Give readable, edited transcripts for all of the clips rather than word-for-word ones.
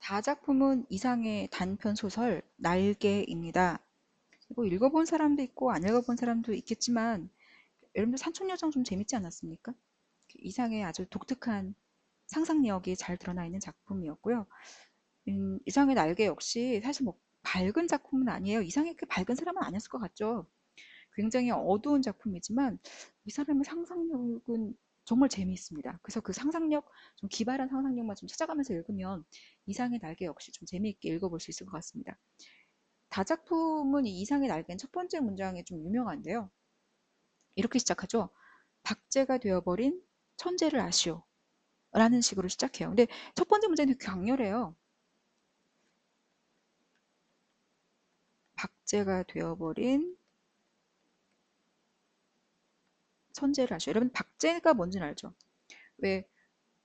다작품은 이상의 단편 소설 날개입니다. 뭐 읽어본 사람도 있고 안 읽어본 사람도 있겠지만 여러분들 산촌여정 좀 재밌지 않았습니까? 이상의 아주 독특한 상상력이 잘 드러나 있는 작품이었고요. 이상의 날개 역시 사실 뭐 밝은 작품은 아니에요. 이상의 그 밝은 사람은 아니었을 것 같죠. 굉장히 어두운 작품이지만 이 사람의 상상력은 정말 재미있습니다. 그래서 그 상상력, 좀 기발한 상상력만 좀 찾아가면서 읽으면 이상의 날개 역시 좀 재미있게 읽어볼 수 있을 것 같습니다. 다작품은 이 이상의 날개는 첫 번째 문장이 좀 유명한데요. 이렇게 시작하죠. 박제가 되어버린 천재를 아시오. 라는 식으로 시작해요. 근데 첫 번째 문장이 되게 강렬해요. 박제가 되어버린 천재를 아시오. 여러분 박제가 뭔지는 알죠? 왜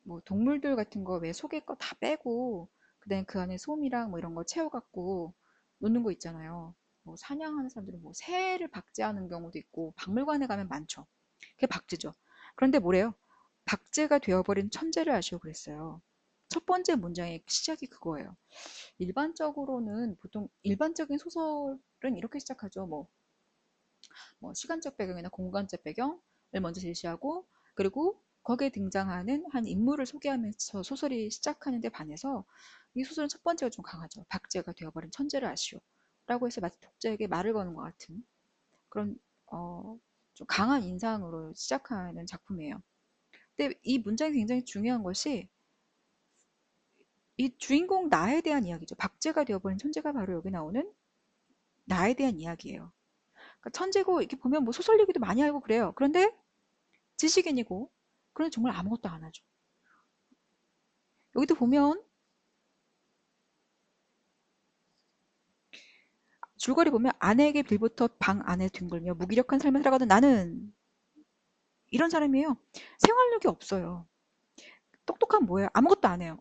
뭐 동물들 같은 거 왜 속에 거 다 빼고 그다음에 그 안에 솜이랑 뭐 이런 거 채워갖고 놓는 거 있잖아요. 뭐 사냥하는 사람들은 뭐 새를 박제하는 경우도 있고 박물관에 가면 많죠. 그게 박제죠. 그런데 뭐래요? 박제가 되어버린 천재를 아시오 그랬어요. 첫 번째 문장의 시작이 그거예요. 일반적으로는 보통 일반적인 소설은 이렇게 시작하죠. 뭐 시간적 배경이나 공간적 배경을 먼저 제시하고 그리고 거기에 등장하는 한 인물을 소개하면서 소설이 시작하는데 반해서 이 소설은 첫 번째가 좀 강하죠. 박제가 되어버린 천재를 아시오. 라고 해서 마치 독자에게 말을 거는 것 같은 그런 좀 강한 인상으로 시작하는 작품이에요. 근데 이 문장이 굉장히 중요한 것이 이 주인공 나에 대한 이야기죠. 박제가 되어버린 천재가 바로 여기 나오는 나에 대한 이야기예요. 그러니까 천재고 이렇게 보면 뭐 소설 얘기도 많이 알고 그래요. 그런데 지식인이고 그런데 정말 아무것도 안 하죠. 여기도 보면 줄거리 보면 아내에게 빌부터 방 안에 뒹굴며 무기력한 삶을 살아가던 나는 이런 사람이에요. 생활력이 없어요. 똑똑한 뭐예요? 아무것도 안 해요.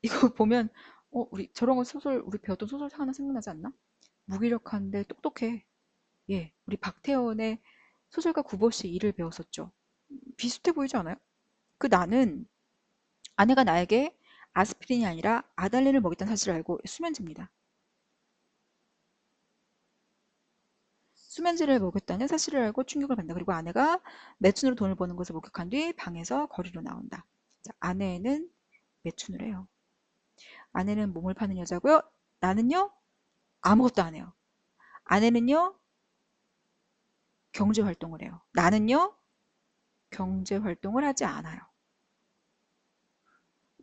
이거 보면 우리 저런 거 소설 우리 배웠던 소설 하나 생각나지 않나? 무기력한데 똑똑해. 예, 우리 박태원의 소설가 구보씨 일을 배웠었죠. 비슷해 보이지 않아요? 그 나는 아내가 나에게 아스피린이 아니라 아달린을 먹였다는 사실을 알고 수면제입니다. 수면제를 먹였다는 사실을 알고 충격을 받는다. 그리고 아내가 매춘으로 돈을 버는 것을 목격한 뒤 방에서 거리로 나온다. 자, 아내는 매춘을 해요. 아내는 몸을 파는 여자고요. 나는요 아무것도 안 해요. 아내는요 경제 활동을 해요. 나는요 경제 활동을 하지 않아요.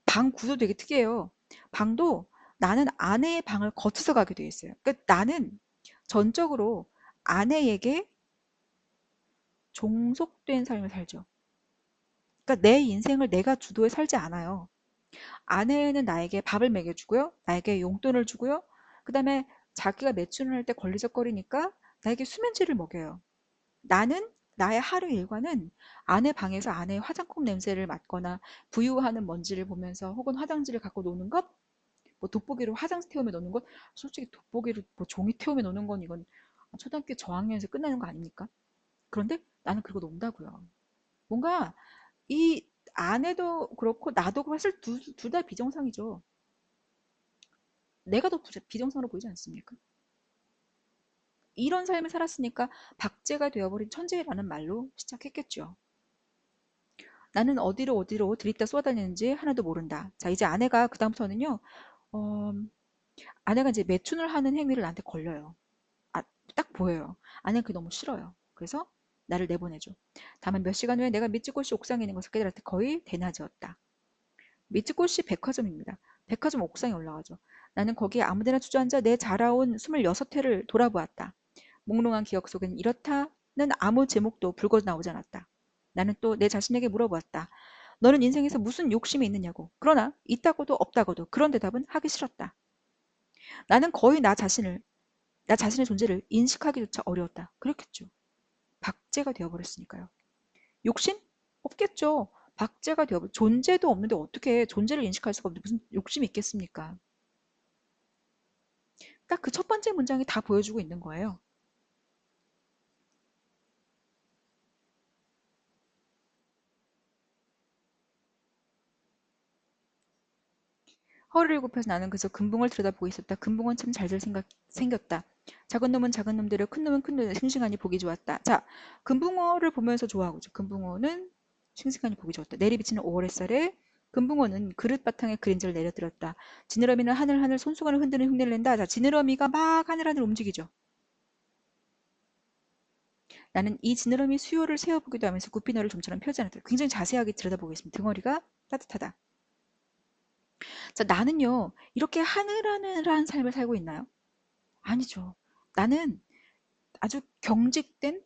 방 구도 되게 특이해요. 방도 나는 아내의 방을 거쳐서 가게 돼 있어요. 그러니까 나는 전적으로 아내에게 종속된 삶을 살죠. 그러니까 내 인생을 내가 주도해 살지 않아요. 아내는 나에게 밥을 먹여주고요. 나에게 용돈을 주고요. 그 다음에 자기가 매춘을 할 때 걸리적거리니까 나에게 수면제를 먹여요. 나는 나의 하루 일과는 아내 방에서 아내의 화장품 냄새를 맡거나 부유하는 먼지를 보면서 혹은 화장지를 갖고 노는 것, 뭐 돋보기로 화장지 태우며 노는 것, 솔직히 돋보기로 뭐 종이 태우며 노는 건 이건 초등학교 저학년에서 끝나는 거 아닙니까? 그런데 나는 그러고 논다고요. 뭔가 이 아내도 그렇고 나도 그렇고 사실 둘 다 비정상이죠. 내가 더 비정상으로 보이지 않습니까? 이런 삶을 살았으니까 박제가 되어버린 천재라는 말로 시작했겠죠. 나는 어디로 들이다 쏘아다니는지 하나도 모른다. 자, 이제 아내가 그다음부터는요. 어, 아내가 이제 매춘을 하는 행위를 나한테 걸려요. 아, 딱 보여요. 아내는 그게 너무 싫어요. 그래서 나를 내보내줘. 다만 몇 시간 후에 내가 미츠코시 옥상에 있는 것을 그들한테 거의 대낮이었다. 미츠코시 백화점입니다. 백화점 옥상에 올라가죠. 나는 거기에 아무데나 주저앉아 내 자라온 26회를 돌아보았다. 몽롱한 기억 속엔 이렇다는 아무 제목도 불거져 나오지 않았다. 나는 또 내 자신에게 물어보았다. 너는 인생에서 무슨 욕심이 있느냐고. 그러나 있다고도 없다고도 그런 대답은 하기 싫었다. 나는 거의 나 자신의 존재를 인식하기조차 어려웠다. 그렇겠죠. 박제가 되어버렸으니까요. 욕심? 없겠죠. 박제가 되어버려. 존재도 없는데 어떻게 존재를 인식할 수가 없는데 무슨 욕심이 있겠습니까? 딱 그 첫 번째 문장이 다 보여주고 있는 거예요. 허리를 굽혀서 나는 그저 금붕어를 들여다보고 있었다. 금붕어는 참 잘들 생겼다. 작은 놈은 작은 놈대로 큰 놈은 큰 놈대로 싱싱하니 보기 좋았다. 자, 금붕어를 보면서 좋아하고 있죠. 금붕어는 싱싱하니 보기 좋았다. 내리비치는 5월 햇살에 금붕어는 그릇 바탕에 그림자를 내려들었다. 지느러미는 하늘하늘 손수건을 흔드는 흉내를 낸다. 자, 지느러미가 막 하늘하늘 움직이죠. 나는 이 지느러미 수요를 세어보기도 하면서 구피 너를 좀처럼 펴지 않았다. 굉장히 자세하게 들여다보고 있습니다. 등허리가 따뜻하다. 자, 나는요, 이렇게 하늘하늘한 삶을 살고 있나요? 아니죠. 나는 아주 경직된,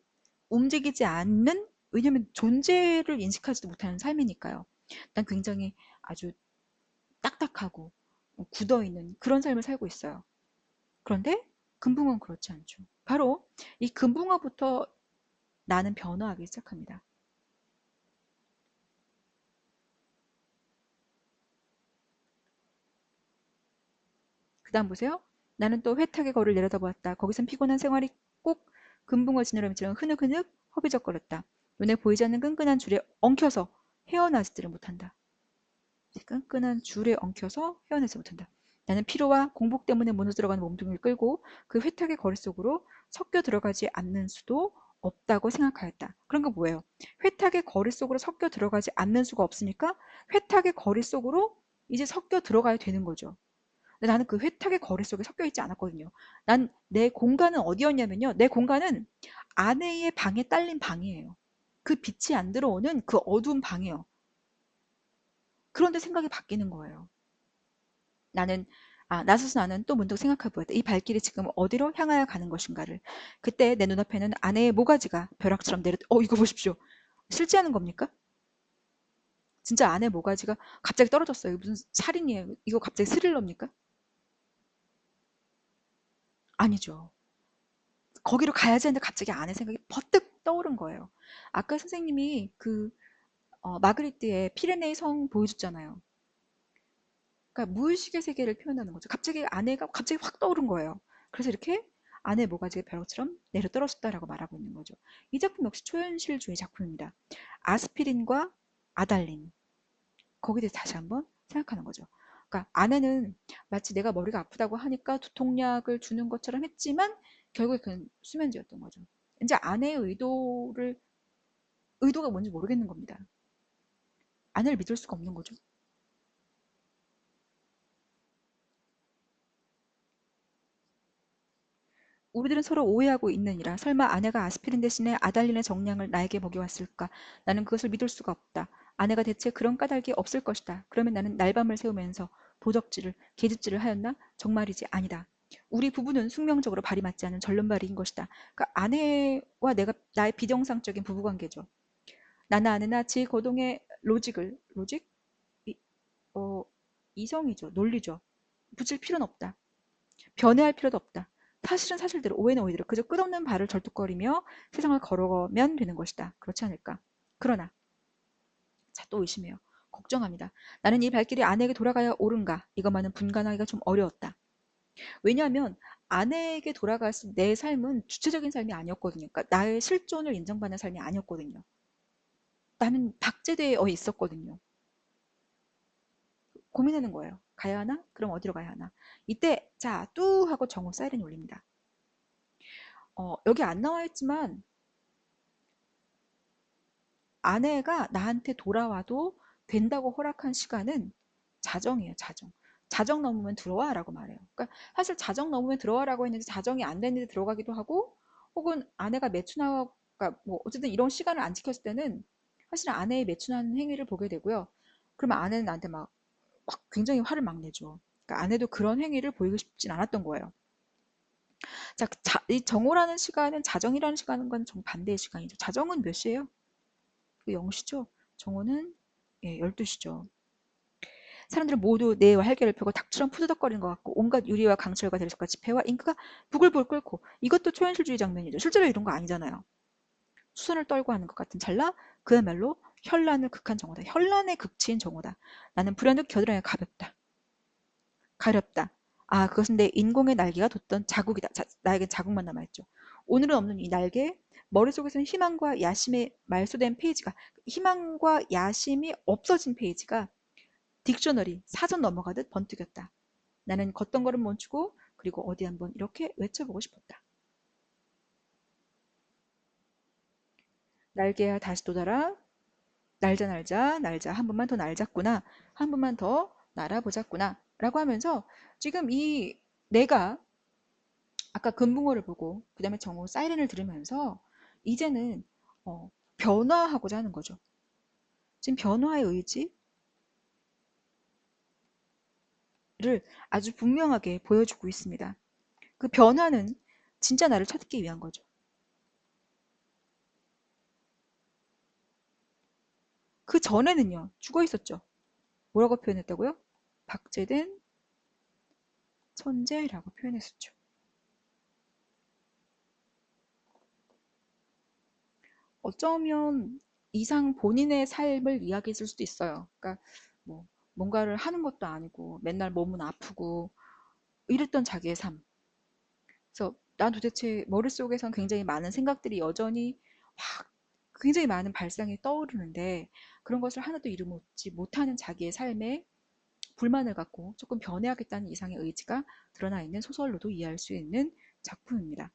움직이지 않는, 왜냐면 존재를 인식하지도 못하는 삶이니까요. 난 굉장히 아주 딱딱하고 굳어있는 그런 삶을 살고 있어요. 그런데 금붕어는 그렇지 않죠. 바로 이 금붕어부터 나는 변화하기 시작합니다. 그 다음 보세요. 나는 또 회탁의 거리를 내려다보았다. 거기선 피곤한 생활이 꼭 금붕어 지느러미처럼 흐느흐느 허비적거렸다. 눈에 보이지 않는 끈끈한 줄에 엉켜서 헤어나지지를 못한다. 끈끈한 줄에 엉켜서 헤어나지 못한다. 나는 피로와 공복 때문에 무너져들어가는 몸뚱이를 끌고 그 회탁의 거리 속으로 섞여 들어가지 않는 수도 없다고 생각하였다. 그런 거 뭐예요? 회탁의 거리 속으로 섞여 들어가지 않는 수가 없으니까 회탁의 거리 속으로 이제 섞여 들어가야 되는 거죠. 근데 나는 그 회탁의 거리 속에 섞여 있지 않았거든요. 난 내 공간은 어디였냐면요. 내 공간은 아내의 방에 딸린 방이에요. 그 빛이 안 들어오는 그 어두운 방이에요. 그런데 생각이 바뀌는 거예요. 나는 나서서 나는 또 문득 생각해 보았다. 이 발길이 지금 어디로 향하여 가는 것인가를. 그때 내 눈앞에는 아내의 모가지가 벼락처럼 이거 보십시오. 실제하는 겁니까? 진짜 아내 모가지가 갑자기 떨어졌어요. 무슨 살인이에요. 이거 갑자기 스릴러입니까? 아니죠. 거기로 가야지 했는데 갑자기 아내 생각이 버뜩 떠오른 거예요. 아까 선생님이 마그리트의 피레네이 성 보여줬잖아요. 그러니까 무의식의 세계를 표현하는 거죠. 갑자기 아내가 갑자기 확 떠오른 거예요. 그래서 이렇게 아내 모가지가 벼락처럼 내려 떨어졌다라고 말하고 있는 거죠. 이 작품 역시 초현실주의 작품입니다. 아스피린과 아달린 거기에 대해서 다시 한번 생각하는 거죠. 그러니까 아내는 마치 내가 머리가 아프다고 하니까 두통약을 주는 것처럼 했지만 결국에 그는 수면제였던 거죠. 이제 아내의 의도가 뭔지 모르겠는 겁니다. 아내를 믿을 수가 없는 거죠. 우리들은 서로 오해하고 있느니라. 설마 아내가 아스피린 대신에 아달린의 정량을 나에게 먹여왔을까? 나는 그것을 믿을 수가 없다. 아내가 대체 그런 까닭이 없을 것이다. 그러면 나는 날밤을 새우면서 도적질을, 계집질을 하였나? 정말이지 아니다. 우리 부부는 숙명적으로 발이 맞지 않는 절름발이인 것이다. 그러니까 아내와 나의 비정상적인 부부관계죠. 나나 아내나 지 거동의 로직? 이, 어, 이성이죠. 논리죠. 붙일 필요는 없다. 변해할 필요도 없다. 사실은 사실대로, 오해는 오해대로 그저 끝없는 발을 절뚝거리며 세상을 걸어가면 되는 것이다. 그렇지 않을까? 그러나 자, 또 의심해요. 걱정합니다. 나는 이 발길이 아내에게 돌아가야 옳은가? 이것만은 분간하기가 좀 어려웠다. 왜냐하면 아내에게 돌아갔을 내 삶은 주체적인 삶이 아니었거든요. 그러니까 나의 실존을 인정받는 삶이 아니었거든요. 나는 박제되어 있었거든요. 고민하는 거예요. 가야 하나? 그럼 어디로 가야 하나? 이때 자, 뚜 하고 정오 사이렌이 울립니다. 여기 안 나와 있지만 아내가 나한테 돌아와도 된다고 허락한 시간은 자정이에요, 자정. 자정 넘으면 들어와라고 말해요. 그러니까 사실 자정 넘으면 들어와라고 했는데 자정이 안 됐는데 들어가기도 하고, 혹은 아내가 매춘하고, 그러니까 뭐 어쨌든 이런 시간을 안 지켰을 때는 사실은 아내의 매춘하는 행위를 보게 되고요. 그러면 아내는 나한테 막 굉장히 화를 막 내죠. 그러니까 아내도 그런 행위를 보이고 싶진 않았던 거예요. 자, 이 정오라는 시간은 자정이라는 시간과는 정반대의 시간이죠. 자정은 몇 시예요? 0시죠. 정오는 12시죠. 사람들은 모두 내 활개를 펴고 닭처럼 푸드덕거리는 것 같고 온갖 유리와 강철과 대리석과 지폐와 잉크가 부글부글 끓고 이것도 초현실주의 장면이죠. 실제로 이런 거 아니잖아요. 수선을 떨고 하는 것 같은 찰나 그야말로 현란을 극한 정오다. 현란의 극치인 정오다. 나는 불현듯 겨드랑이가 가볍다. 가렵다. 그것은 내 인공의 날개가 돋던 자국이다. 나에겐 자국만 남아있죠. 오늘은 없는 이 날개, 머릿속에서는 희망과 야심에 말소된 페이지가, 희망과 야심이 없어진 페이지가 딕셔너리, 사전 넘어가듯 번뜩였다. 나는 걷던 걸음 멈추고 그리고 어디 한번 이렇게 외쳐보고 싶었다. 날개야 다시 돋아라. 날자 날자 날자 한 번만 더 날잡구나. 한 번만 더 날아보자꾸나. 라고 하면서 지금 이 내가 아까 금붕어를 보고 그다음에 정오 사이렌을 들으면서 이제는 변화하고자 하는 거죠. 지금 변화의 의지를 아주 분명하게 보여주고 있습니다. 그 변화는 진짜 나를 찾기 위한 거죠. 그 전에는요, 죽어 있었죠. 뭐라고 표현했다고요? 박제된 천재라고 표현했었죠. 어쩌면 이상 본인의 삶을 이야기했을 수도 있어요. 그러니까 뭐 뭔가를 하는 것도 아니고 맨날 몸은 아프고 이랬던 자기의 삶. 그래서 난 도대체 머릿속에선 굉장히 많은 생각들이 여전히 확 굉장히 많은 발상이 떠오르는데 그런 것을 하나도 이루지 못하는 자기의 삶에 불만을 갖고 조금 변해야겠다는 이상의 의지가 드러나 있는 소설로도 이해할 수 있는 작품입니다.